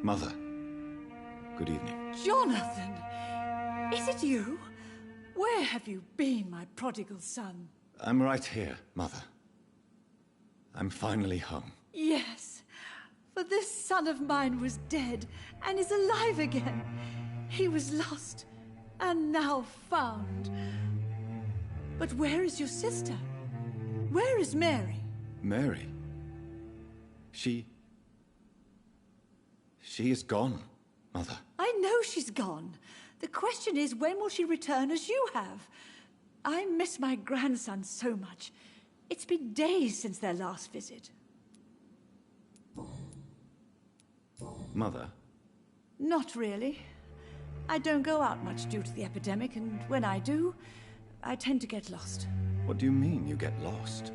Mother, good evening. Jonathan! Is it you? Where have you been, my prodigal son? I'm right here, Mother. I'm finally home. Yes, for this son of mine was dead and is alive again. He was lost and now found. But where is your sister? Where is Mary? Mary? She is gone, Mother. I know she's gone. The question is, when will she return as you have? I miss my grandson so much. It's been days since their last visit. Mother? Not really. I don't go out much due to the epidemic, and when I do, I tend to get lost. What do you mean you get lost?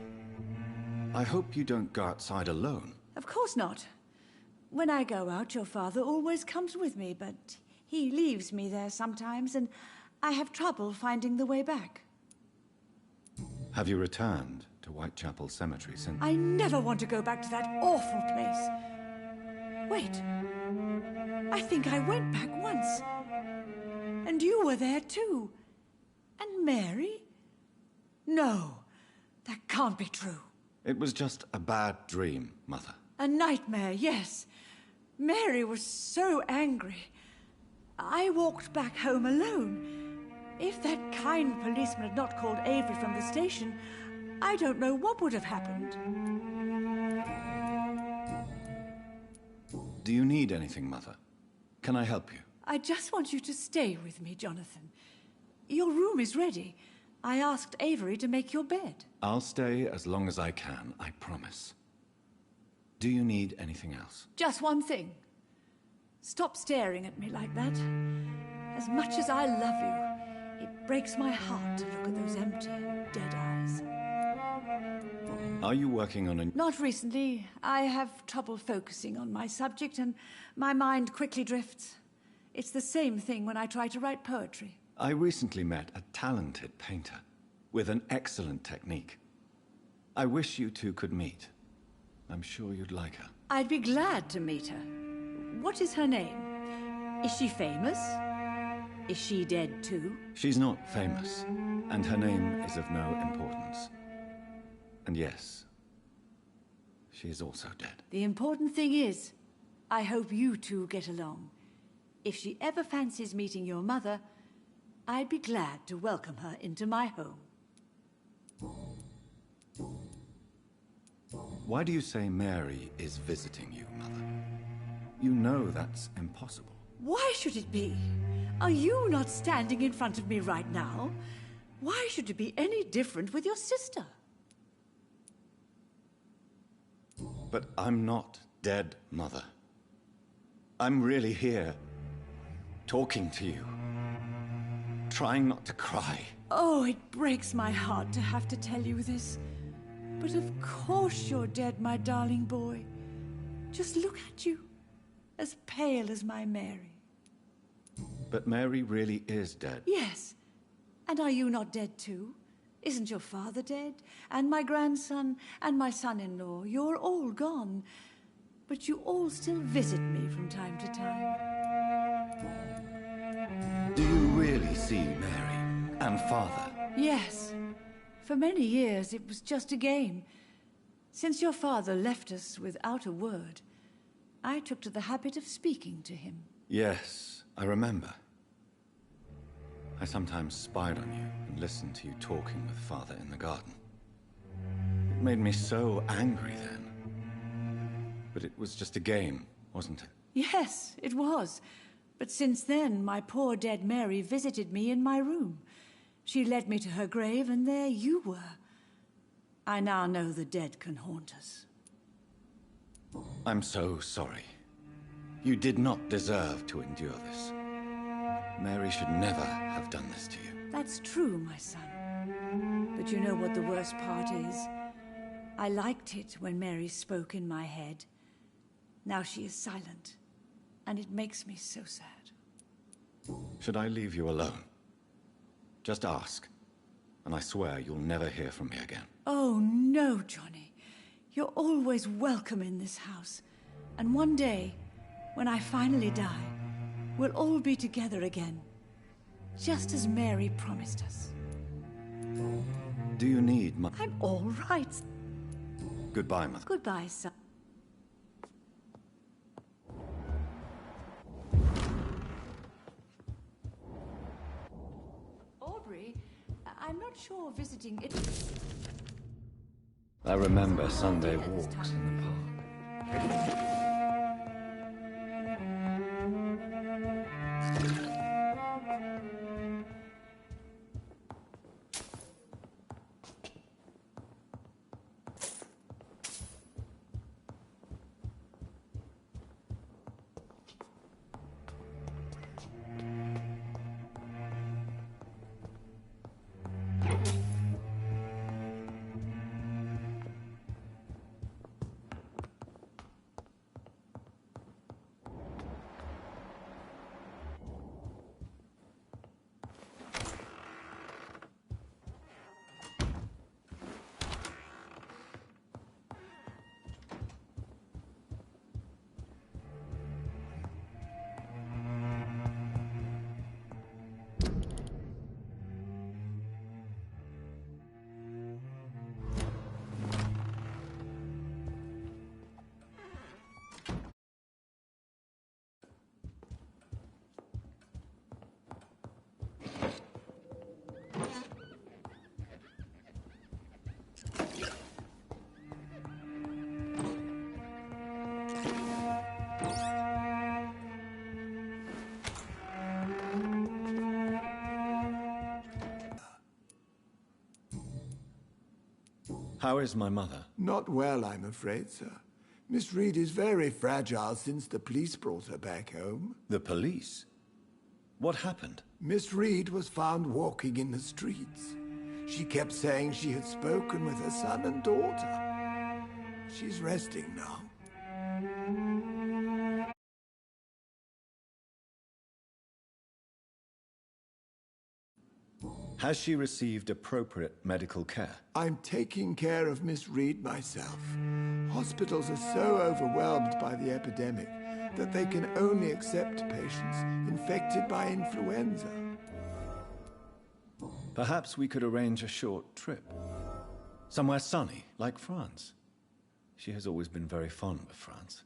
I hope you don't go outside alone. Of course not. When I go out, your father always comes with me, but he leaves me there sometimes, and I have trouble finding the way back. Have you returned to Whitechapel Cemetery since? I never want to go back to that awful place. Wait. I think I went back once. And you were there too. And Mary? No, that can't be true. It was just a bad dream, Mother. A nightmare, yes. Mary was so angry. I walked back home alone. If that kind policeman had not called Avery from the station, I don't know what would have happened. Do you need anything, Mother? Can I help you? I just want you to stay with me, Jonathan. Your room is ready. I asked Avery to make your bed. I'll stay as long as I can, I promise. Do you need anything else? Just one thing. Stop staring at me like that. As much as I love you, it breaks my heart to look at those empty, dead eyes. Are you working on a... Not recently. I have trouble focusing on my subject and my mind quickly drifts. It's the same thing when I try to write poetry. I recently met a talented painter with an excellent technique. I wish you two could meet. I'm sure you'd like her. I'd be glad to meet her. What is her name? Is she famous? Is she dead too? She's not famous, and her name is of no importance. And yes, she is also dead. The important thing is, I hope you two get along. If she ever fancies meeting your mother, I'd be glad to welcome her into my home. Why do you say Mary is visiting you, Mother? You know that's impossible. Why should it be? Are you not standing in front of me right now? Why should it be any different with your sister? But I'm not dead, Mother. I'm really here, talking to you, trying not to cry. Oh, it breaks my heart to have to tell you this. But of course you're dead, my darling boy. Just look at you, as pale as my Mary. But Mary really is dead. Yes. And are you not dead too? Isn't your father dead? And my grandson, and my son-in-law, you're all gone. But you all still visit me from time to time. Do you really see Mary and Father? Yes. For many years it was just a game. Since your father left us without a word, I took to the habit of speaking to him. Yes, I remember. I sometimes spied on you and listened to you talking with Father in the garden. It made me so angry then. But it was just a game, wasn't it? Yes, it was. But since then, my poor dead Mary visited me in my room. She led me to her grave, and there you were. I now know the dead can haunt us. I'm so sorry. You did not deserve to endure this. Mary should never have done this to you. That's true, my son. But you know what the worst part is? I liked it when Mary spoke in my head. Now she is silent, and it makes me so sad. Should I leave you alone? Just ask, and I swear you'll never hear from me again. Oh, no, Johnny. You're always welcome in this house. And one day, When I finally die, we'll all be together again, just as Mary promised us. Do you need my... I'm all right. Goodbye, Mother. Goodbye, son. Aubrey, I'm not sure visiting it... I remember Sunday walks in the park. How is my mother? Not well, I'm afraid, sir. Miss Reed is very fragile since the police brought her back home. The police? What happened? Miss Reed was found walking in the streets. She kept saying she had spoken with her son and daughter. She's resting now. Has she received appropriate medical care? I'm taking care of Miss Reed myself. Hospitals are so overwhelmed by the epidemic that they can only accept patients infected by influenza. Perhaps we could arrange a short trip. Somewhere sunny, like France. She has always been very fond of France.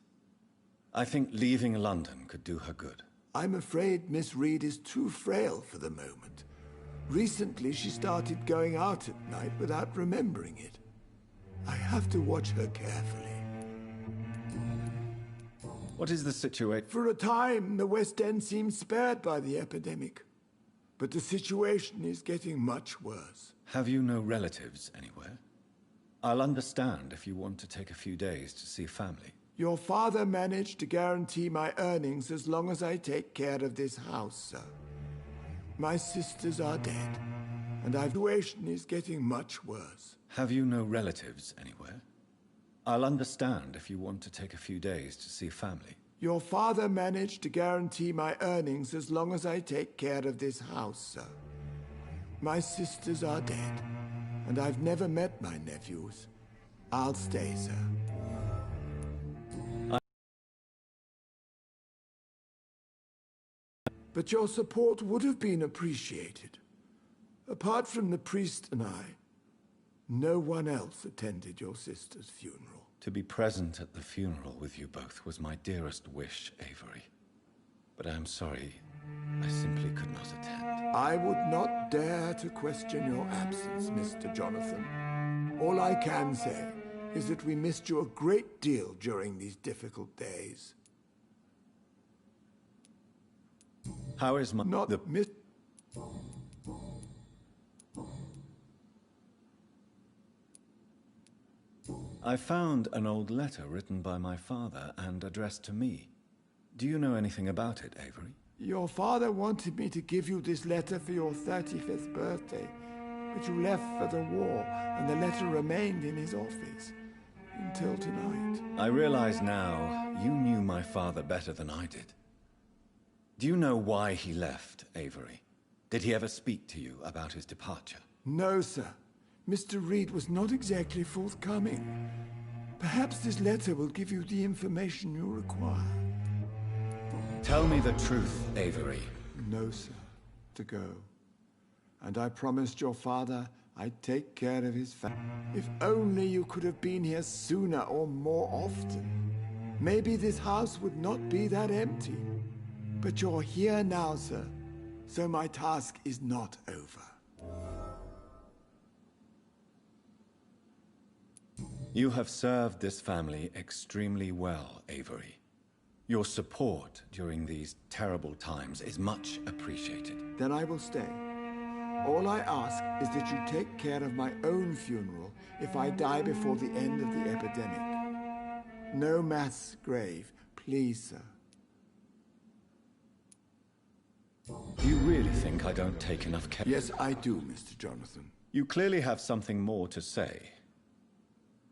I think leaving London could do her good. I'm afraid Miss Reed is too frail for the moment. Recently, she started going out at night without remembering it. I have to watch her carefully. What is the situation? For a time, the West End seemed spared by the epidemic. But the situation is getting much worse. Have you no relatives anywhere? I'll understand if you want to take a few days to see family. Your father managed to guarantee my earnings as long as I take care of this house, sir. My sisters are dead, and the situation is getting much worse. Have you no relatives anywhere? I'll understand if you want to take a few days to see family. Your father managed to guarantee my earnings as long as I take care of this house, sir. My sisters are dead, and I've never met my nephews. I'll stay, sir. But your support would have been appreciated. Apart from the priest and I, no one else attended your sister's funeral. To be present at the funeral with you both was my dearest wish, Avery. But I'm sorry, I simply could not attend. I would not dare to question your absence, Mr. Jonathan. All I can say is that we missed you a great deal during these difficult days. How is my... Not the... miss... I found an old letter written by my father and addressed to me. Do you know anything about it, Avery? Your father wanted me to give you this letter for your 35th birthday, but you left for the war, and the letter remained in his office until tonight. I realize now you knew my father better than I did. Do you know why he left, Avery? Did he ever speak to you about his departure? No, sir. Mr. Reed was not exactly forthcoming. Perhaps this letter will give you the information you require. Tell me the truth, Avery. No, sir. To go. And I promised your father I'd take care of his family. If only you could have been here sooner or more often. Maybe this house would not be that empty. But you're here now, sir. So my task is not over. You have served this family extremely well, Avery. Your support during these terrible times is much appreciated. Then I will stay. All I ask is that you take care of my own funeral if I die before the end of the epidemic. No mass grave, please, sir. Do you really think I don't take enough care? Yes, I do, Mr. Jonathan. You clearly have something more to say.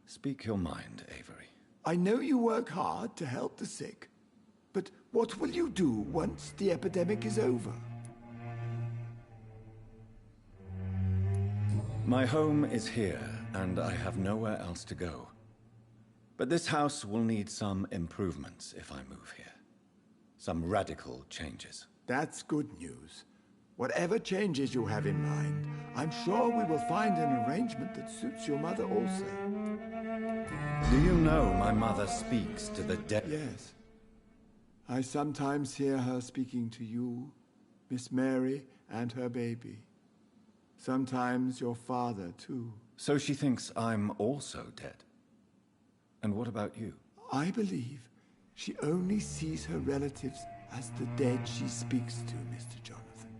Speak your mind, Avery. I know you work hard to help the sick, but what will you do once the epidemic is over? My home is here, and I have nowhere else to go. But this house will need some improvements if I move here. Some radical changes. That's good news. Whatever changes you have in mind, I'm sure we will find an arrangement that suits your mother also. Do you know my mother speaks to the dead? Yes. I sometimes hear her speaking to you, Miss Mary, and her baby. Sometimes your father, too. So she thinks I'm also dead. And what about you? I believe she only sees her relatives as the dead she speaks to, Mr. Jonathan.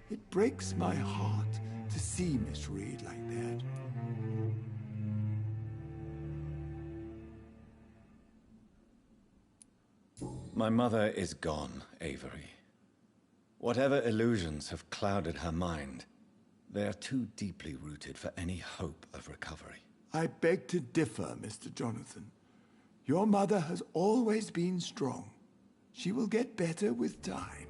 It breaks my heart to see Miss Reed like that. My mother is gone, Avery. Whatever illusions have clouded her mind, they are too deeply rooted for any hope of recovery. I beg to differ, Mr. Jonathan. Your mother has always been strong. She will get better with time.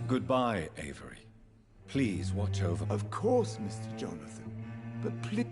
Goodbye, Avery. Please watch over... Of course, Mr. Jonathan. But please...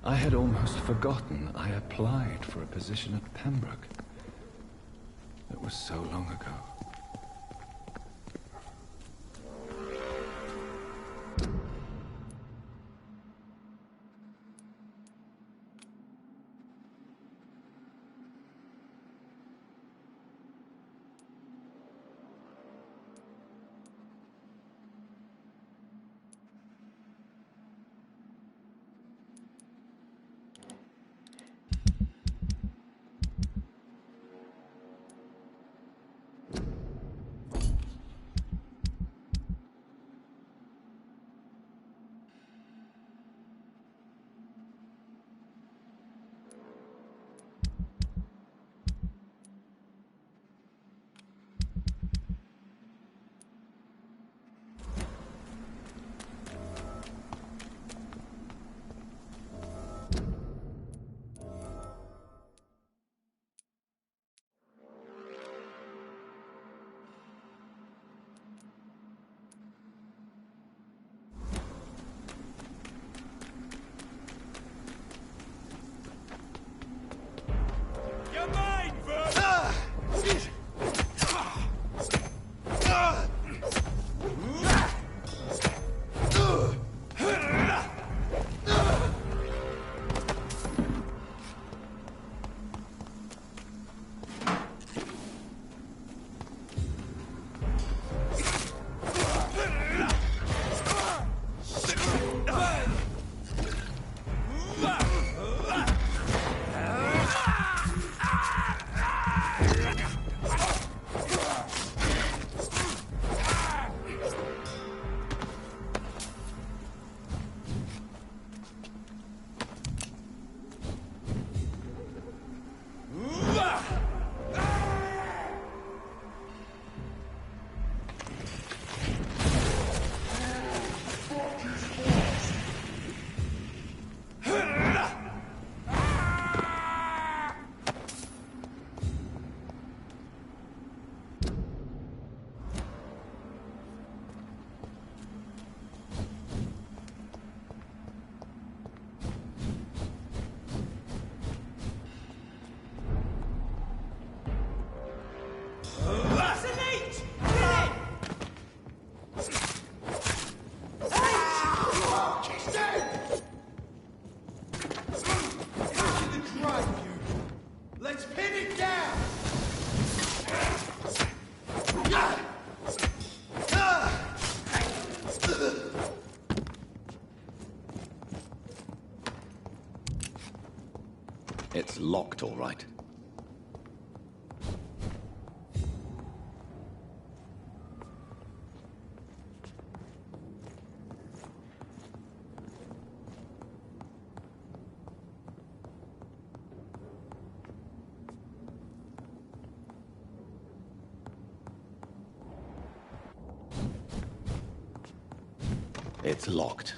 I had almost forgotten I applied for a position at Pembroke. It was so long ago. It's locked, all right. It's locked.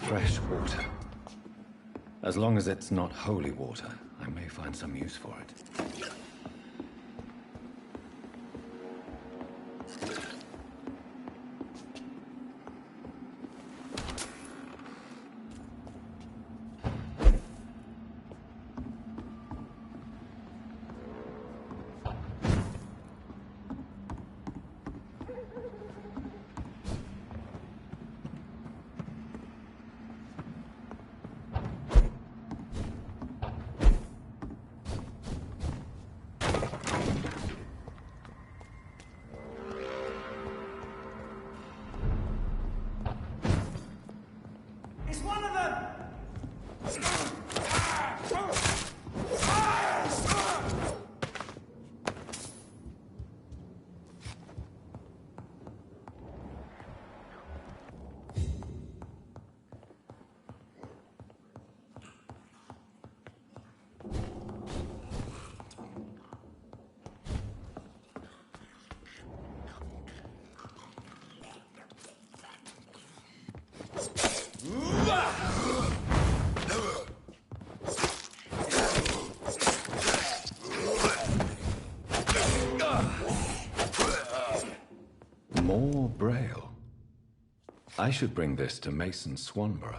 fresh water. As long as it's not holy water, I may find some use for it. More braille. I should bring this to Mason Swanborough.